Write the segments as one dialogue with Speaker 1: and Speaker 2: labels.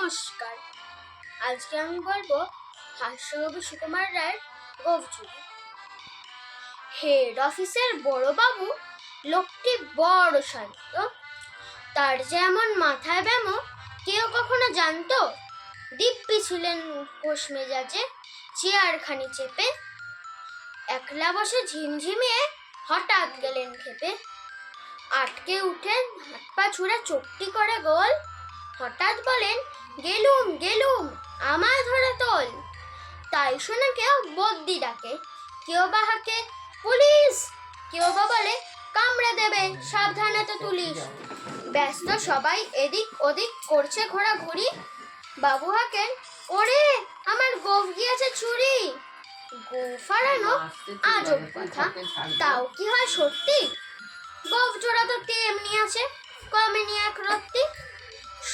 Speaker 1: নমস্কার। আজকে আমি বলবো হাস্যকবি সুকুমার রায়ের গোঁফ চুরি। হেড অফিসের বড়বাবু লোকটি বড় শান্ত, তার যেমন মাথায় ব্যামো কেউ কখনো জানতো? দিব্যি ছিলেন ঘোষ মেজাজে, চেয়ারখানি চেপে একলা বসে ঝিমঝিমিয়ে হঠাৎ গেলেন খেপে। আটকে উঠে হাত পা ছুঁড়ে চোখটি করে গোল, হঠাৎ বলেন, গেলুম গেলুম আমায় ধরে তোল। তাই শুনে কেউ বদ্যি ডাকে, কেউ বা হাঁকে পুলিশ, কেউ বা বলে কামড়ে দেবে সাবধানে তো তুলিস। ব্যস্ত সবাই এদিক ওদিক করছে ঘোরাঘুরি। বাবু হাঁকেন, ওরে আমার গোঁফ গিয়েছে চুরি। গোঁফ হারানো আজব কথা, তাও কি হয় সত্যি? গোঁফ জোড়া তো তেমনি আছে, কমেনি এক রত্তি।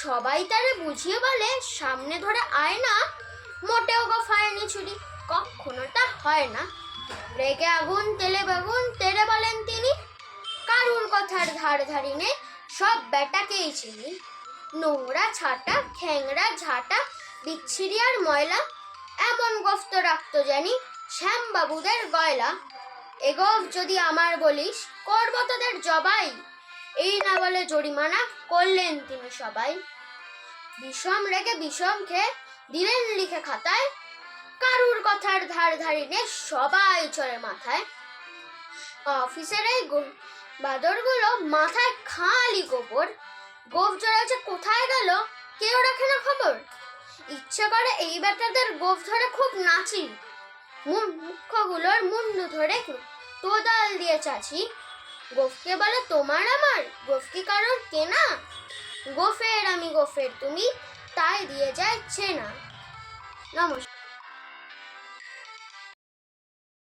Speaker 1: সবাই তারে বুঝিয়ে বলে, সামনে ধরে আয় না, মোটেও গোঁফ হয়নি চুরি, কখনো তা হয় না। রেগে আগুন তেলে বেগুন তেরে বলেন তিনি, কারুর কথার ধার ধারি নে, সব বেটাকেই চিনি। নোংরা ছাটা খ্যাংরা ঝাঁটা বিচ্ছিরি আর ময়লা, এমন গোঁফ তো রাখতো জানি শ্যামবাবুদের গয়লা। এ গোঁফ যদি আমার বলিস, করবো তোদের জবাই। এই না বলে জরিমানা করলেন তিনি সবাই। বিষম রেগে বিষম খেয়ে দিলেন লিখে খাতায়, কারুর কথার ধার ধারি নে, সবাই চড়ে মাথায়। অফিসের এই বাদরগুলো মাথায় খালি গোবর, গোঁফ জোড়া যে কোথায় গেল কেউ রাখে না খবর। ইচ্ছে করে এই বেটাদের গোঁফ ধরে খুব নাচি, মুখ্যগুলোর মুন্ডু ধরে তোদাল দিয়ে চাচি। গোঁফকে বলে তোমার আমার, গোঁফ কি কারোর কেনা? গোঁফের আমি গোঁফের তুমি, তাই দিয়ে যায় চেনা। নমস্কার।